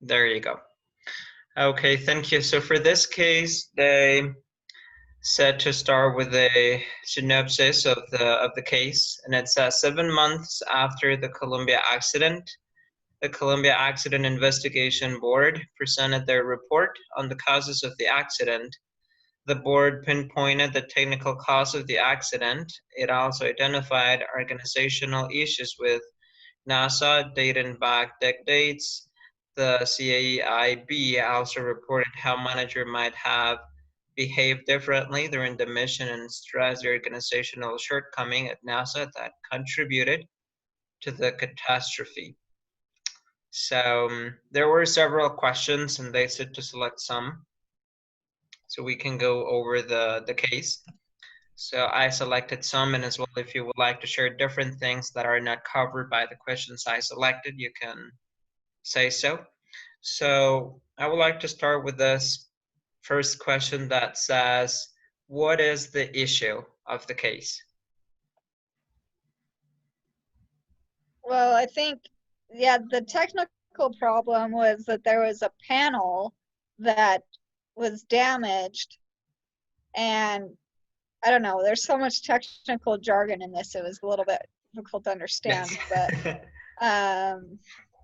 There you go. Okay, thank you. So for this case, they said to start with a synopsis of the case, and it says 7 months after the Columbia accident, the Columbia Accident Investigation Board presented their report on the causes of the accident. The board pinpointed the technical cause of the accident. It also identified organizational issues with NASA dating back decades. The CAIB also reported how manager might have behaved differently during the mission and stressed the organizational shortcoming at NASA that contributed to the catastrophe. So there were several questions and they said to select some. So we can go over the case. So I selected some, and as well, if you would like to share different things that are not covered by the questions I selected, you can say so. So I would like to start with this first question that says, what is the issue of the case? Well, I think, yeah, the technical problem was that there was a panel that was damaged, and I don't know, there's so much technical jargon in this, it was a little bit difficult to understand, but it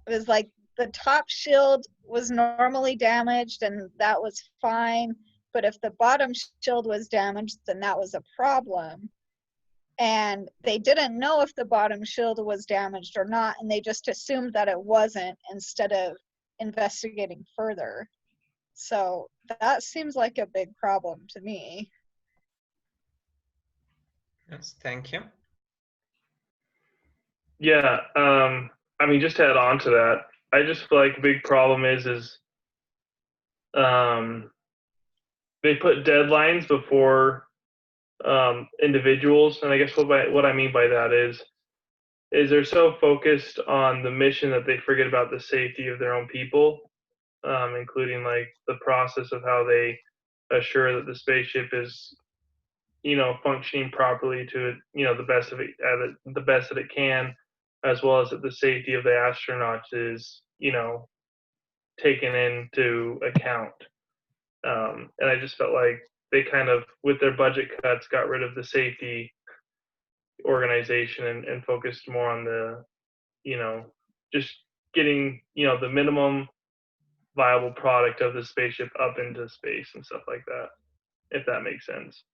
was like the top shield was normally damaged and that was fine, but if the bottom shield was damaged, then that was a problem. And they didn't know if the bottom shield was damaged or not, and they just assumed that it wasn't instead of investigating further. So that seems like a big problem to me. Yes, thank you. Yeah, I mean, just to add on to that, I just feel like a big problem is they put deadlines before individuals, and I guess what I mean by that is they're so focused on the mission that they forget about the safety of their own people, including like the process of how they assure that the spaceship is, functioning properly to the best of it, the best that it can, as well as that the safety of the astronauts is taken into account. And I just felt like they kind of, with their budget cuts, got rid of the safety organization and focused more on the, just getting, the minimum viable product of the spaceship up into space and stuff like that, if that makes sense.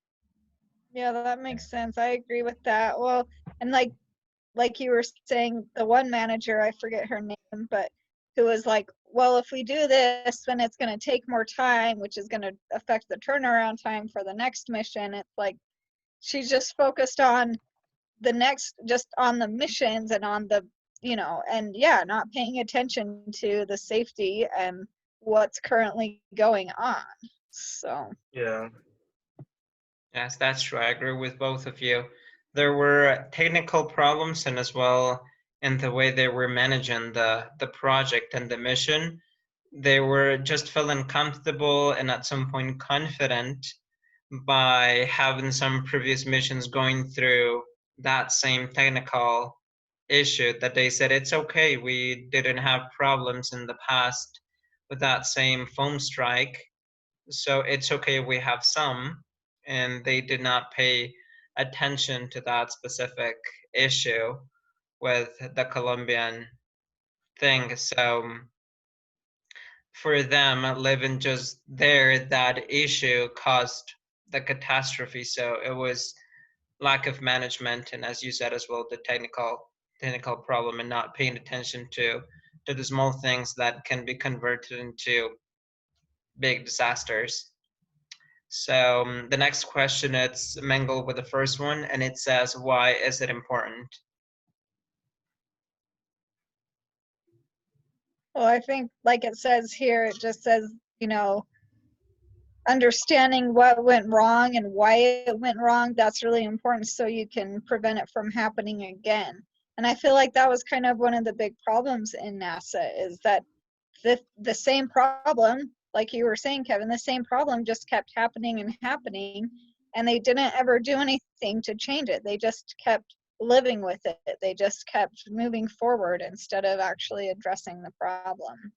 Yeah, that makes sense. I agree with that. Well, and like you were saying, the one manager, I forget her name, but who was like, well, if we do this, then it's going to take more time, which is going to affect the turnaround time for the next mission. It's like she's just focused on just on the missions and on the, and yeah, not paying attention to the safety and what's currently going on. So Yeah. Yes, that's true. I agree with both of you. There were technical problems and as well in the way they were managing the project and the mission. They were just feeling comfortable and at some point confident by having some previous missions going through that same technical issue that they said it's okay, we didn't have problems in the past with that same foam strike, so it's okay we have some, and they did not pay attention to that specific issue with the Colombian thing. So for them living just there, that issue caused the catastrophe. So it was lack of management, and as you said as well, the technical problem and not paying attention to the small things that can be converted into big disasters. So the next question, it's mingled with the first one, and it says, why is it important? well, I think like it says here, it just says, understanding what went wrong and why it went wrong, that's really important so you can prevent it from happening again. And I feel like that was kind of one of the big problems in NASA, is that the same problem, like you were saying, Kevin, the same problem just kept happening and happening, and they didn't ever do anything to change it. They just kept living with it. They just kept moving forward instead of actually addressing the problem.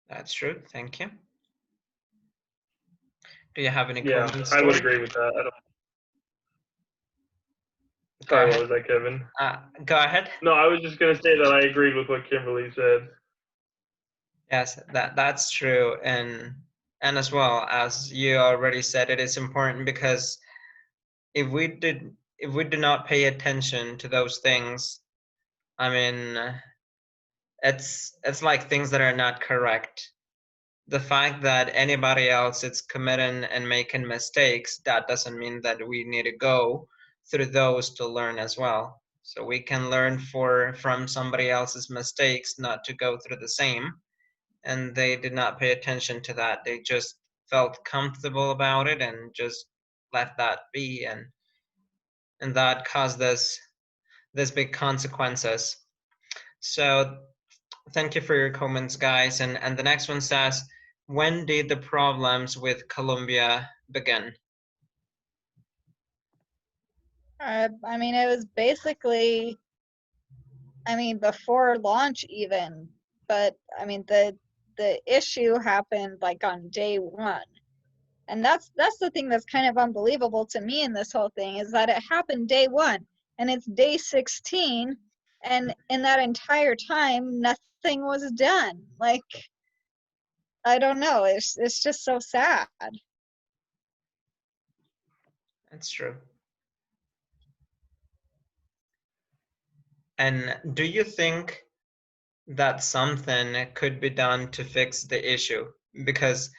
That's true. Thank you. Do you have any Yeah, comments, I would Tori? agree with that. Go Sorry, what ahead. was that, Kevin? Go ahead. No, I was just gonna say that I agreed with what Kimberly said. Yes, that's true, and as well as you already said, it is important because if we do not pay attention to those things, I mean, it's like things that are not correct. The fact that anybody else is committing and making mistakes, that doesn't mean that we need to go through those to learn as well. So we can learn from somebody else's mistakes, not to go through the same. And they did not pay attention to that. They just felt comfortable about it and just let that be, and that caused this big consequences. So thank you for your comments, guys. And the next one says, when did the problems with Colombia begin? I mean, it was basically, I mean, before launch even, but I mean, the issue happened like on day one. And that's the thing that's kind of unbelievable to me in this whole thing, is that it happened day one and it's day 16, and in that entire time nothing was done. Like, I don't know, it's just so sad. That's true. And do you think that something could be done to fix the issue? Because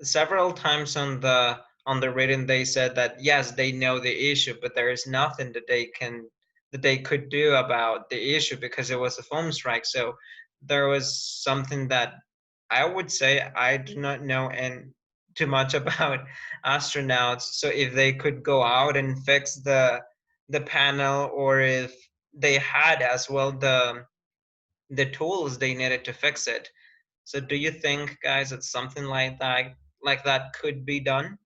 several times on the reading they said that yes, they know the issue, but there is nothing that they could do about the issue because it was a foam strike. So there was something that I would say I do not know and too much about astronauts. So if they could go out and fix the panel, or if they had as well the tools they needed to fix it. So do you think, guys, that something like that could be done?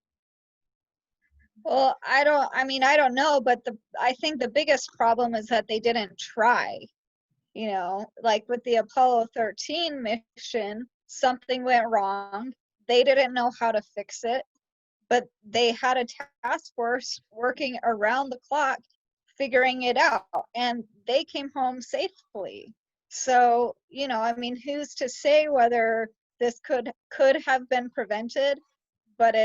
Well, I don't know, but I think the biggest problem is that they didn't try. You know, like with the Apollo 13 mission, something went wrong. They didn't know how to fix it, but they had a task force working around the clock figuring it out, and they came home safely. So, you know, I mean, who's to say whether this could have been prevented, but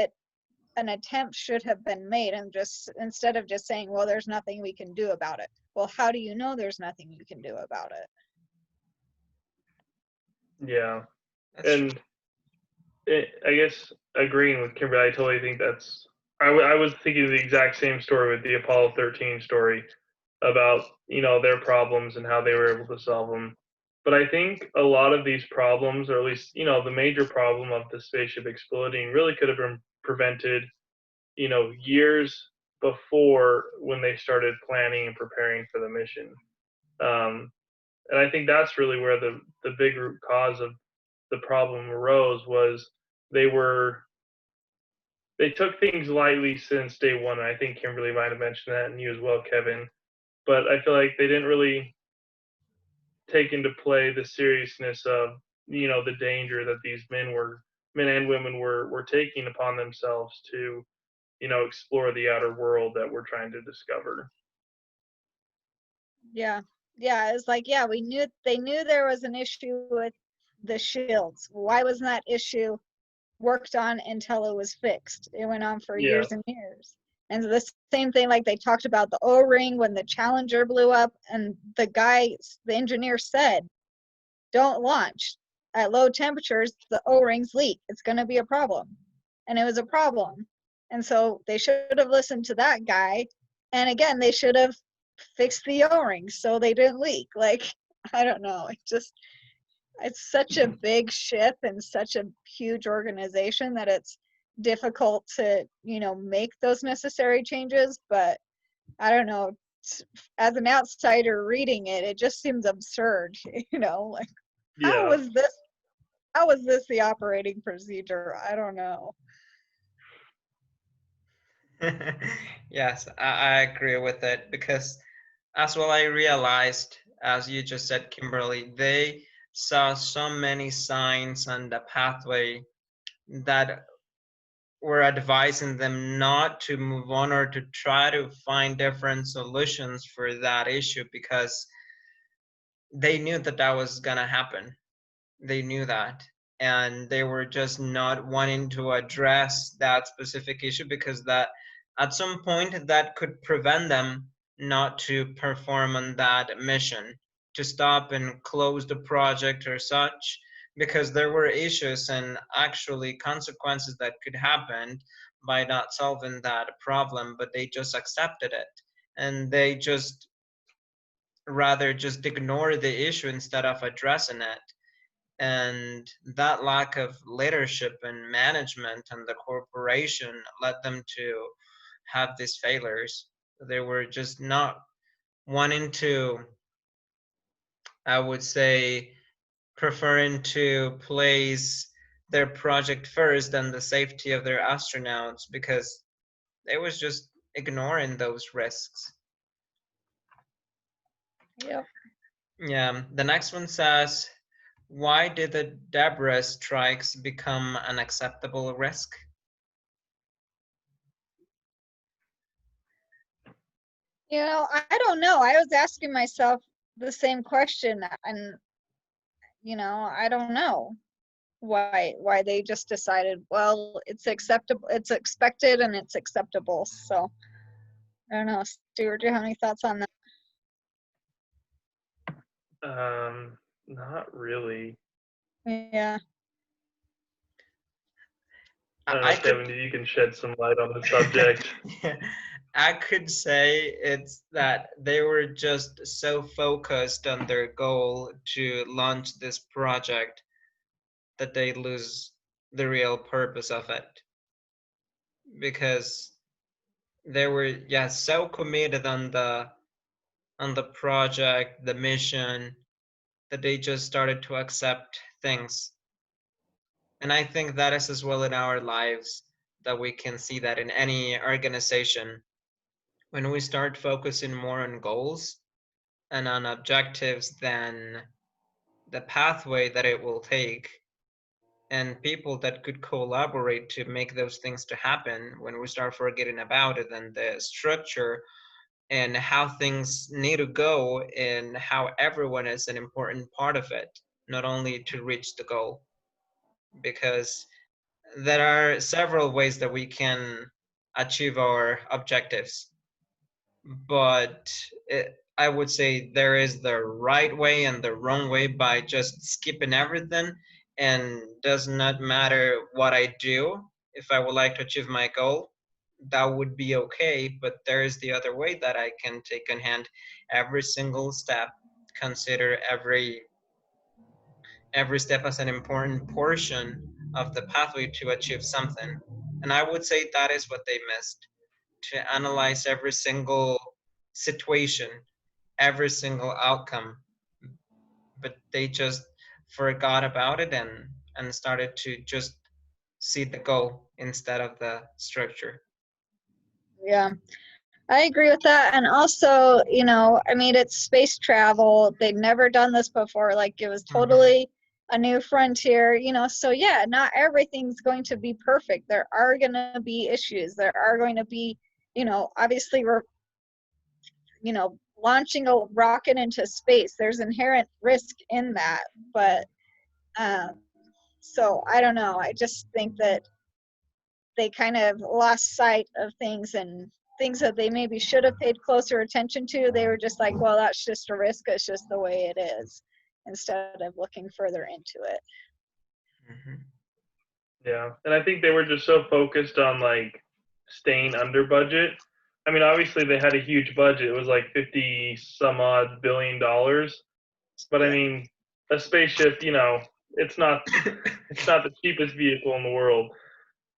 an attempt should have been made, and just instead of just saying, well, there's nothing we can do about it. Well, how do you know there's nothing you can do about it? Yeah, That's true. and I guess agreeing with Kimberly, I totally think that's. I was thinking the exact same story with the Apollo 13 story about their problems and how they were able to solve them. But I think a lot of these problems, or at least the major problem of the spaceship exploding, really could have been prevented years before, when they started planning and preparing for the mission. Um, and I think that's really where the big root cause of the problem arose, was they were they took things lightly since day one. And I think Kimberly might have mentioned that, and you as well, Kevin. But I feel like they didn't really take into play the seriousness of the danger that these men and women were taking upon themselves to explore the outer world that we're trying to discover. Yeah. Yeah, it's like, yeah, they knew there was an issue with the shields. Why wasn't that issue worked on until it was fixed? It went on for Yeah, years and years. And the same thing, like they talked about the O-ring when the Challenger blew up, and the engineer said, don't launch. At low temperatures, the O-rings leak. It's going to be a problem. And it was a problem. And so they should have listened to that guy. And again, they should have fixed the O-rings so they didn't leak. Like, I don't know. It's such a big ship and such a huge organization that it's difficult to, make those necessary changes. But I don't know. As an outsider reading it, it just seems absurd, like, how yeah, was this how was this the operating procedure? I don't know. Yes, I agree with it because as well I realized, as you just said, Kimberly, saw so many signs on the pathway that were advising them not to move on or to try to find different solutions for that issue, because they knew that that was going to happen. They knew that. And they were just not wanting to address that specific issue, because that at some point that could prevent them not to perform on that mission, to stop and close the project or such, because there were issues and actually consequences that could happen by not solving that problem, but they just accepted it. And they just rather just ignore the issue instead of addressing it. And that lack of leadership and management and the corporation led them to have these failures. They were just not wanting to, I would say, preferring to place their project first than the safety of their astronauts, because they was just ignoring those risks. Yep. Yeah, the next one says, why did the Debris strikes become an acceptable risk? I don't know. I was asking myself the same question, and I don't know why they just decided, well, it's acceptable, it's expected, and it's acceptable. So I don't know. Stuart, do you have any thoughts on that? Not really. Yeah. I don't know, I Kevin, could, you can shed some light on the subject. yeah, I could say it's that they were just so focused on their goal to launch this project that they lose the real purpose of it, because they were, yeah, so committed on the project, the mission, that they just started to accept things. And I think that is as well in our lives, that we can see that in any organization. When we start focusing more on goals and on objectives than the pathway that it will take and people that could collaborate to make those things to happen, when we start forgetting about it and the structure and how things need to go and how everyone is an important part of it, not only to reach the goal, because there are several ways that we can achieve our objectives, but I would say there is the right way and the wrong way. By just skipping everything and does not matter what I do, if I would like to achieve my goal, that would be okay. But there is the other way, that I can take in hand every single step, consider every step as an important portion of the pathway to achieve something. And I would say that is what they missed, to analyze every single situation, every single outcome, but they just forgot about it and started to just see the goal instead of the structure. Yeah. I agree with that. And also, it's space travel. They'd never done this before. Like, it was totally a new frontier, So, yeah, not everything's going to be perfect. There are going to be issues. There are going to be, obviously, we're, launching a rocket into space. There's inherent risk in that. But, so I don't know. I just think that they kind of lost sight of things, and things that they maybe should have paid closer attention to. They were just like, well, that's just a risk. It's just the way it is, instead of looking further into it. Mm-hmm. Yeah, and I think they were just so focused on like staying under budget. I mean, obviously they had a huge budget. It was like 50 some odd $billion. But I mean, a spaceship, it's not the cheapest vehicle in the world.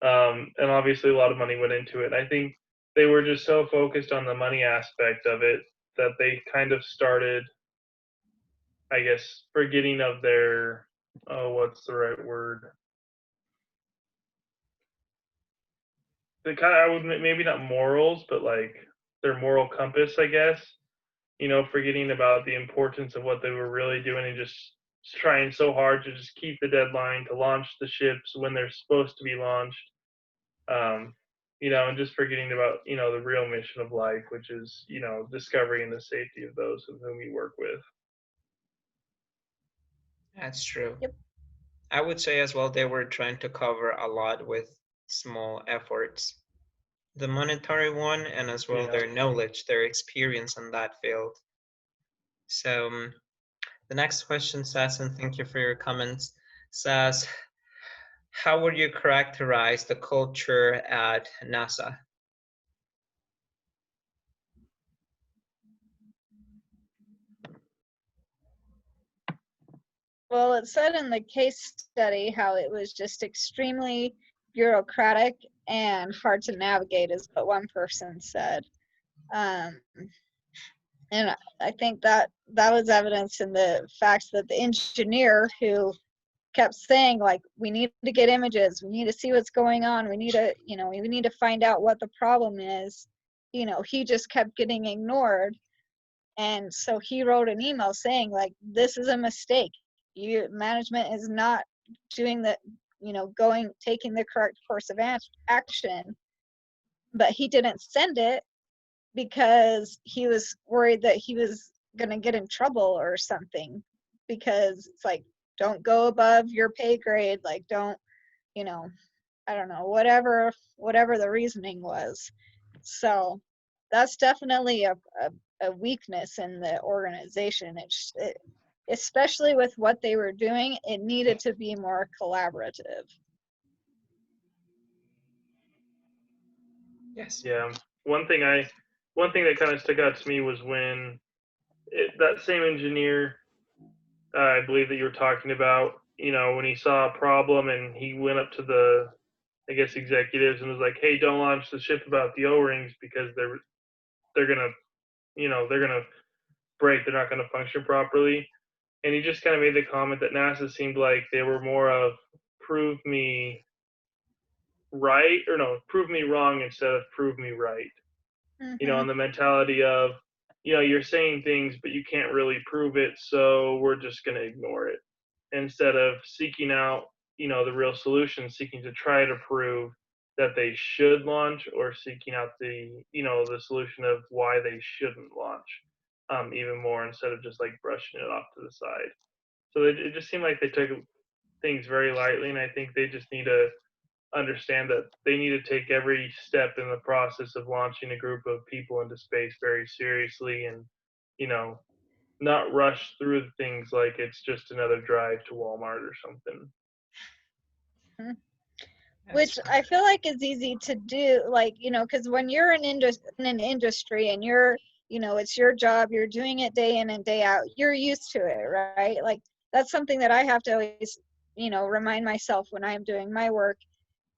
And obviously a lot of money went into it. I think they were just so focused on the money aspect of it that they kind of started, I guess, forgetting of their, oh, what's the right word? They kind of, I would maybe not morals, but like their moral compass, I guess. Forgetting about the importance of what they were really doing and just trying so hard to just keep the deadline to launch the ships when they're supposed to be launched. And just forgetting about, the real mission of life, which is, discovering the safety of those with whom you work with. That's true. Yep. I would say as well, they were trying to cover a lot with small efforts. The monetary one, and as well their knowledge, their experience in that field. So the next question says, and thank you for your comments, says, how would you characterize the culture at NASA? Well, it said in the case study how it was just extremely bureaucratic and hard to navigate, is what one person said. And I think that was evidence in the fact that the engineer who kept saying, like, we need to get images, we need to see what's going on, we need to, we need to find out what the problem is, he just kept getting ignored. And so he wrote an email saying, like, this is a mistake. Management is not doing the, taking the correct course of action. But he didn't send it because he was worried that he was going to get in trouble or something, because it's like, don't go above your pay grade, like, don't, I don't know, whatever the reasoning was. So that's definitely a weakness in the organization. It, especially with what they were doing, it needed to be more collaborative. Yes. Yeah. One thing that kind of stuck out to me was when that same engineer, I believe that you were talking about, when he saw a problem and he went up to the, I guess, executives and was like, "Hey, don't launch the ship about the O-rings because they're gonna, they're gonna break. They're not gonna function properly." And he just kind of made the comment that NASA seemed like they were more of prove me right, or no, prove me wrong instead of prove me right. Mm-hmm. And the mentality of, you're saying things, but you can't really prove it, so we're just going to ignore it. Instead of seeking out, the real solution, seeking to try to prove that they should launch, or seeking out the, the solution of why they shouldn't launch, even more, instead of just like brushing it off to the side. So it just seemed like they took things very lightly, and I think they just need to understand that they need to take every step in the process of launching a group of people into space very seriously, and not rush through the things like it's just another drive to Walmart or something. Mm-hmm. Which I feel like is easy to do, like, because when you're in an industry and you're, it's your job, you're doing it day in and day out, you're used to it, right? Like, that's something that I have to always, remind myself when I'm doing my work.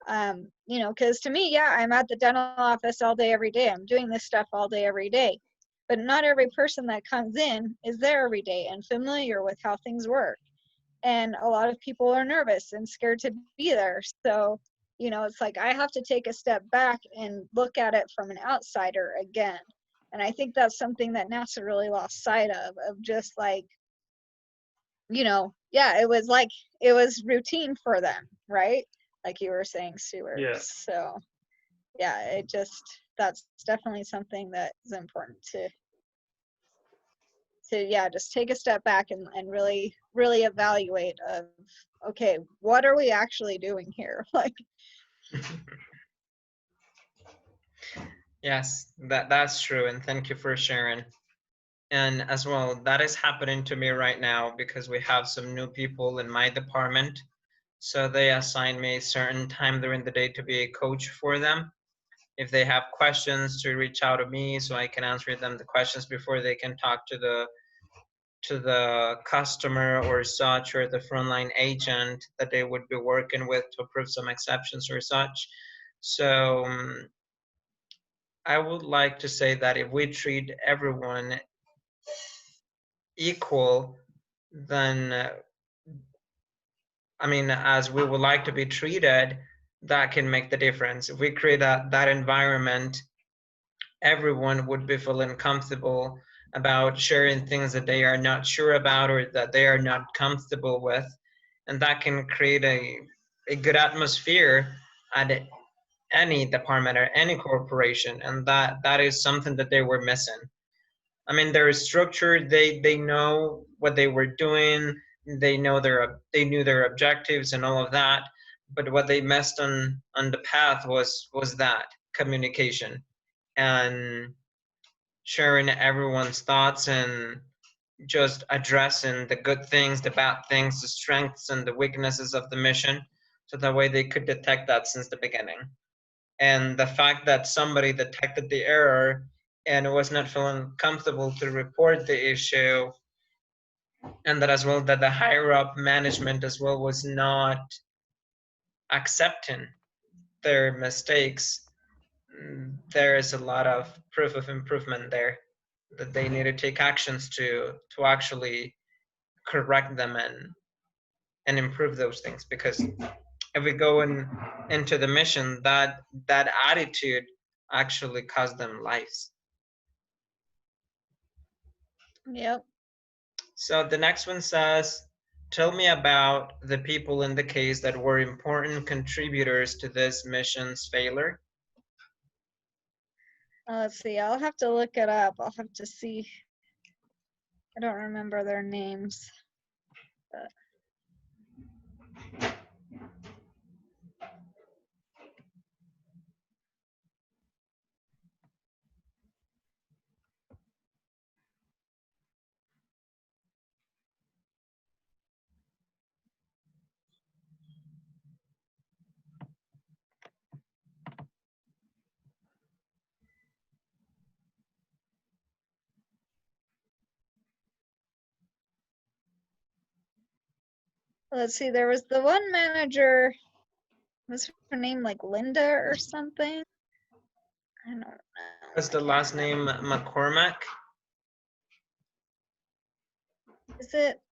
Because to me, yeah, I'm at the dental office all day, every day. I'm doing this stuff all day, every day. But not every person that comes in is there every day and familiar with how things work. And a lot of people are nervous and scared to be there. So, it's like I have to take a step back and look at it from an outsider again. And I think that's something that NASA really lost sight of just like, yeah, it was routine for them, right? Like you were saying, Stuart. Yeah. So yeah, that's definitely something that is important to yeah, just take a step back and really evaluate of, okay, what are we actually doing here? Like, yes, that's true, and thank you for sharing. And as well, that is happening to me right now because we have some new people in my department. So they assign me a certain time during the day to be a coach for them. If they have questions, to reach out to me so I can answer them the questions before they can talk to the customer or such, or the frontline agent that they would be working with to approve some exceptions or such. So I would like to say that if we treat everyone equal, then as we would like to be treated, that can make the difference. If we create that environment, everyone would be feeling comfortable about sharing things that they are not sure about or that they are not comfortable with. And that can create a good atmosphere at any department or any corporation. And that is something that they were missing. I mean, they're structured, they know what they were doing, they knew their objectives and all of that. But what they missed on the path was that communication and sharing everyone's thoughts and just addressing the good things, the bad things, the strengths and the weaknesses of the mission, so that way they could detect that since the beginning. And the fact that somebody detected the error and was not feeling comfortable to report the issue, and that as well that the higher up management as well was not accepting their mistakes, there is a lot of proof of improvement there, that they need to take actions to actually correct them and improve those things. Because if we go into the mission, that attitude actually cost them lives. Yep. So the next one says, tell me about the people in the case that were important contributors to this mission's failure. Let's see. I'll have to look it up. I'll have to see. I don't remember their names. Let's see. There was the one manager. Was her name like Linda or something? I don't know. Was the last name McCormack? Is it?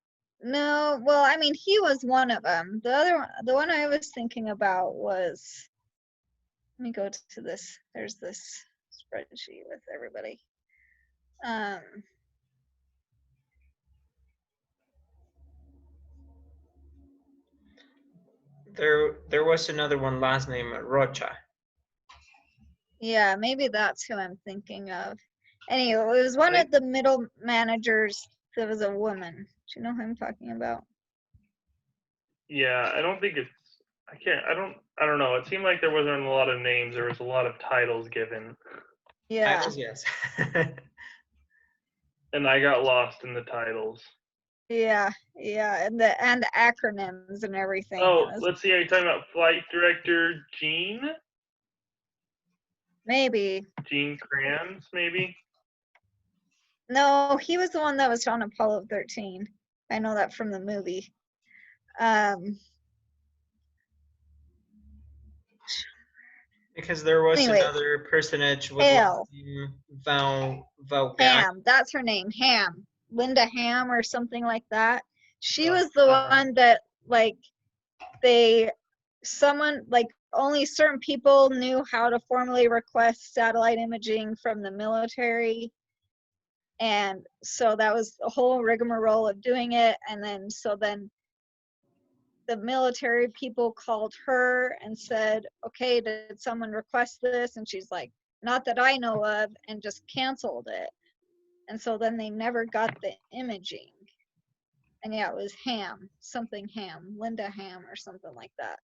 No. Well, I mean, he was one of them. The other one, the one I was thinking about was. Let me go to this. There's this spreadsheet with everybody. There was another one last name Rocha. Yeah, maybe that's who I'm thinking of. Anyway, it was one of the middle managers that was a woman. Do you know who I'm talking about? Yeah, I don't think it's. I don't know. It seemed like there wasn't a lot of names. There was a lot of titles given. Yeah. Titles, yes. And I got lost in the titles. Yeah, and the acronyms and everything. Oh, let's see. Are you talking about Flight Director Gene? Maybe. Gene Kranz, maybe? No, he was the one that was on Apollo 13. I know that from the movie. Because there was Anyway, another personage with Hale. Val Ham, that's her name, Ham. Linda Ham or something like that. She was the one that only certain people knew how to formally request satellite imaging from the military. And so that was a whole rigmarole of doing it. And then the military people called her and said, okay, did someone request this? And she's like, not that I know of, and just canceled it. And so then they never got the imaging. And yeah, it was Linda Ham or something like that.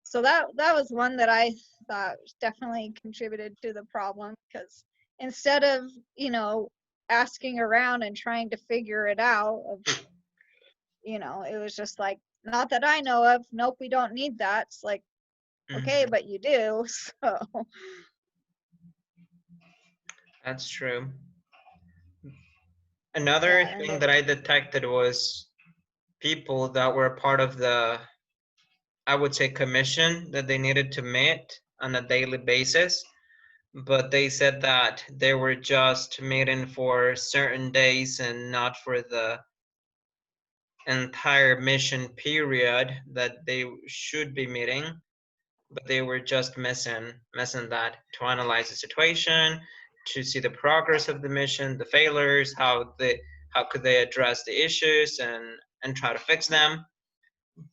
So that was one that I thought definitely contributed to the problem, because instead of, asking around and trying to figure it out, it was just like, not that I know of. Nope, we don't need that. It's like, okay, but you do. So that's true. Another thing that I detected was people that were part of the, I would say, commission that they needed to meet on a daily basis, but they said that they were just meeting for certain days and not for the entire mission period that they should be meeting, but they were just missing that to analyze the situation, to see the progress of the mission, the failures, how could they address the issues and try to fix them.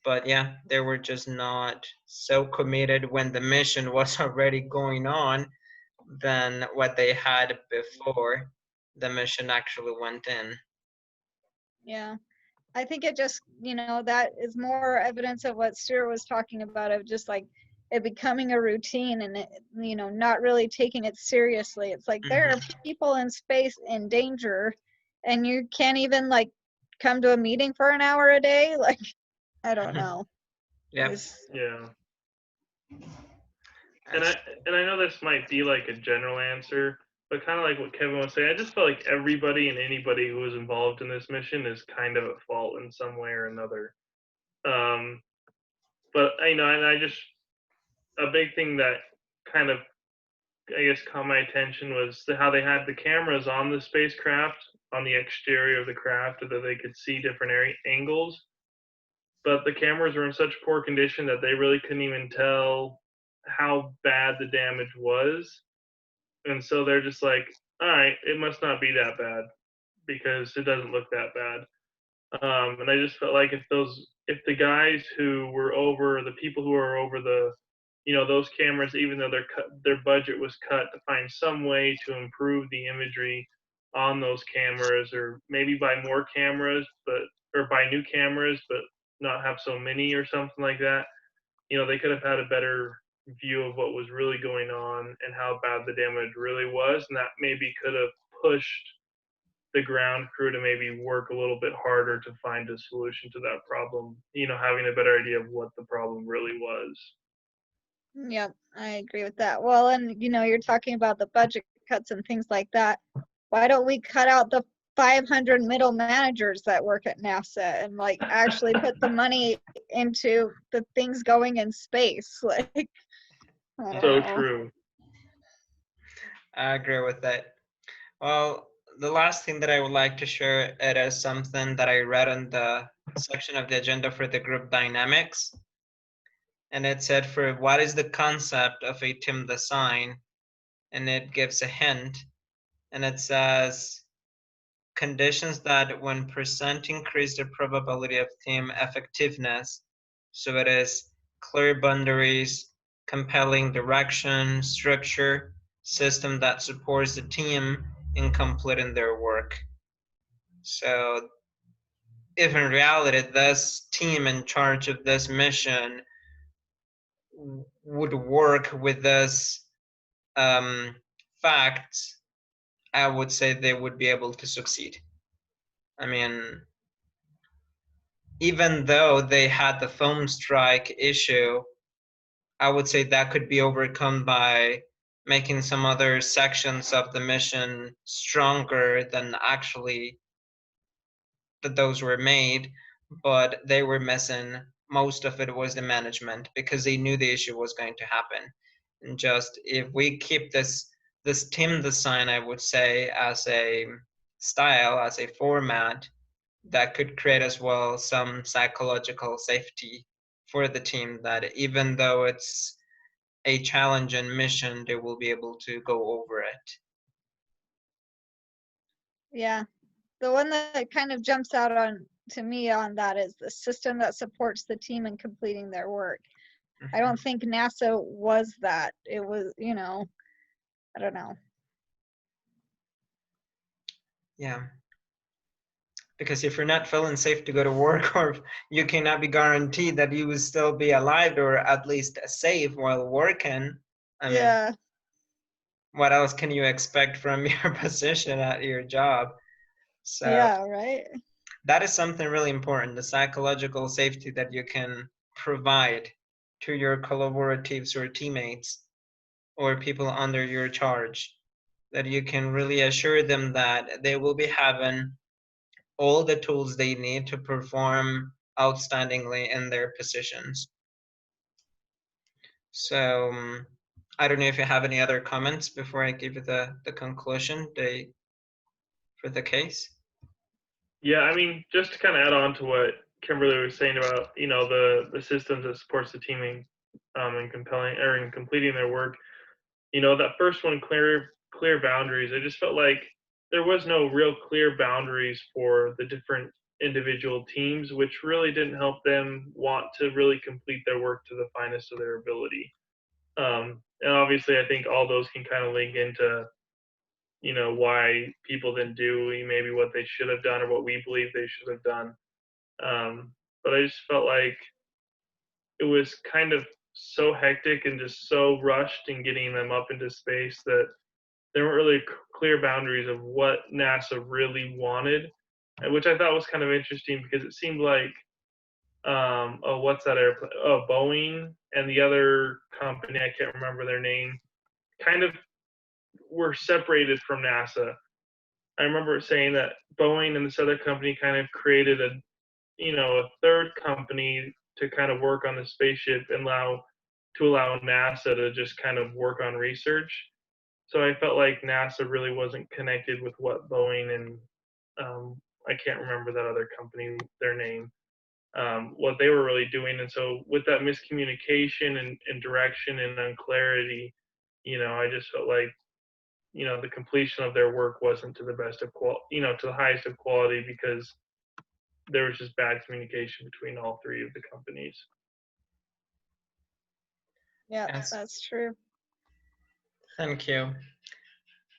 But yeah, they were just not so committed when the mission was already going on than what they had before the mission actually went in. Yeah. I think it just, that is more evidence of what Stuart was talking about, of just like it becoming a routine and it, not really taking it seriously. It's like there are people in space in danger and you can't even like come to a meeting for an hour a day. Like, I don't know. Yeah. Yeah. And I know this might be like a general answer, but kind of like what Kevin was saying, I just felt like everybody and anybody who was involved in this mission is kind of at fault in some way or another. But and I just, a big thing that kind of, I guess, caught my attention was how they had the cameras on the spacecraft, on the exterior of the craft, so that they could see different angles. But the cameras were in such poor condition that they really couldn't even tell how bad the damage was. And so they're just like, all right, it must not be that bad because it doesn't look that bad. And I just felt like if the guys who were over, the people who are over the, those cameras, even though their budget was cut, to find some way to improve the imagery on those cameras, or maybe buy more cameras, or buy new cameras, but not have so many or something like that. They could have had a better view of what was really going on and how bad the damage really was, and that maybe could have pushed the ground crew to maybe work a little bit harder to find a solution to that problem, having a better idea of what the problem really was. Yep, I agree with that. Well, and you're talking about the budget cuts and things like that. Why don't we cut out the 500 middle managers that work at NASA and like actually put the money into the things going in space? Like, So true. I agree with that. Well, the last thing that I would like to share, it is something that I read in the section of the agenda for the group dynamics. And it said, for what is the concept of a team design? And it gives a hint. And it says, conditions that when present increase the probability of team effectiveness. So it is clear boundaries, compelling direction, structure, system that supports the team in completing their work. So if in reality this team in charge of this mission would work with this facts, I would say they would be able to succeed. I mean, even though they had the foam strike issue, I would say that could be overcome by making some other sections of the mission stronger than actually that those were made, but they were missing. Most of it was the management because they knew the issue was going to happen. And just if we keep this team design, I would say, as a style, as a format, that could create as well some psychological safety for the team, that even though it's a challenging mission, they will be able to go over it. Yeah, the one that kind of jumps out to me on that is the system that supports the team in completing their work. I don't think NASA was that. It was, I don't know. Yeah. Because if you're not feeling safe to go to work, or you cannot be guaranteed that you will still be alive or at least safe while working, I mean, what else can you expect from your position at your job? So yeah, right. That is something really important, the psychological safety that you can provide to your collaboratives or teammates or people under your charge, that you can really assure them that they will be having all the tools they need to perform outstandingly in their positions. So I don't know if you have any other comments before I give you the conclusion for the case. Yeah, I mean, just to kind of add on to what Kimberly was saying about, the systems that supports the teaming in completing their work. That first one, clear clear boundaries. I just felt like there was no real clear boundaries for the different individual teams, which really didn't help them want to really complete their work to the finest of their ability. And obviously, I think all those can kind of link into, why people didn't do maybe what they should have done or what we believe they should have done. But I just felt like it was kind of so hectic and just so rushed in getting them up into space that there weren't really clear boundaries of what NASA really wanted, which I thought was kind of interesting because it seemed like, what's that airplane? Oh, Boeing and the other company, I can't remember their name, kind of were separated from NASA. I remember saying that Boeing and this other company kind of created a third company to kind of work on the spaceship and allow NASA to just kind of work on research. So I felt like NASA really wasn't connected with what Boeing and I can't remember that other company, their name, what they were really doing. And so with that miscommunication and direction and unclarity, I just felt like, the completion of their work wasn't to the best of to the highest of quality because there was just bad communication between all three of the companies. Yeah, Yes. that's true. Thank you.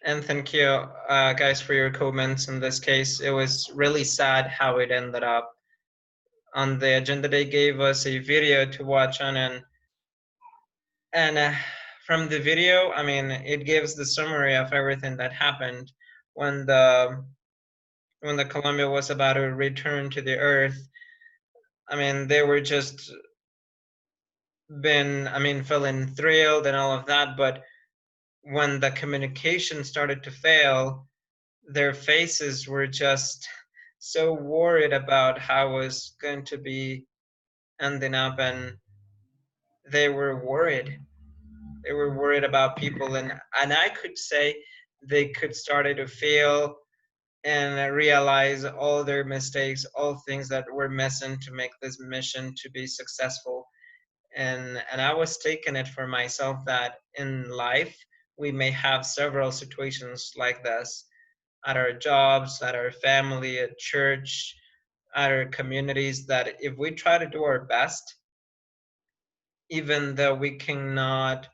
And thank you, guys, for your comments in this case. It was really sad how it ended up. On the agenda, they gave us a video to watch on, and from the video, I mean, it gives the summary of everything that happened when the Columbia was about to return to the Earth. I mean, they were just feeling thrilled and all of that, but when the communication started to fail, their faces were just so worried about how it was going to be ending up, and they were worried. They were worried about people, and I could say they could started to feel and realize all their mistakes, all things that were missing to make this mission to be successful. And I was taking it for myself that in life we may have several situations like this at our jobs, at our family, at church, at our communities, that if we try to do our best, even though we cannot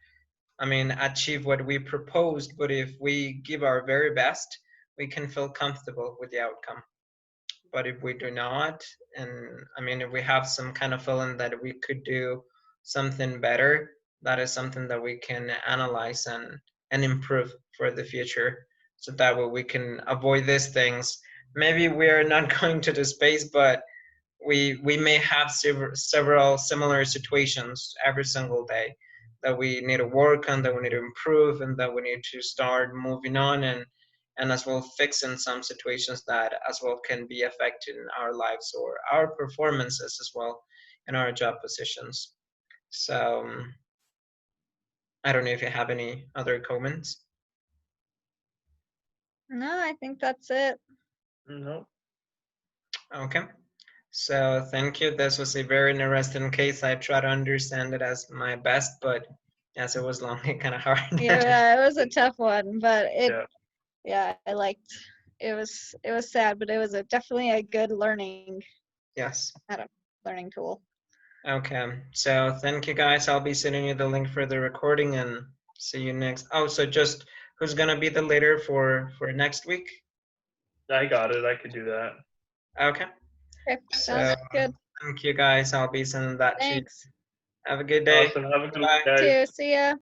achieve what we proposed, but if we give our very best, we can feel comfortable with the outcome. But if we do not, and if we have some kind of feeling that we could do something better, that is something that we can analyze and improve for the future, so that way we can avoid these things. Maybe we are not going to the space, but we may have several similar situations every single day that we need to work on, that we need to improve, and that we need to start moving on, and as well fixing some situations that as well can be affecting our lives or our performances as well in our job positions. So I don't know if you have any other comments. No, I think that's it. No. Okay. So thank you. This was a very interesting case. I try to understand it as my best, but as it was long, it kind of hard. Yeah, it was a tough one, but Yeah. I liked it. Was sad, but it was definitely a good learning Yes. learning tool. Okay. So thank you, guys. I'll be sending you the link for the recording, and see you next. Oh, so just who's gonna be the leader for next week? I got it. I could do that. Okay. Okay, So sounds good. thank you, guys. I'll be sending that to you. Thanks. Have a good day. Awesome. Have a good Bye. week, guys. Too. See ya.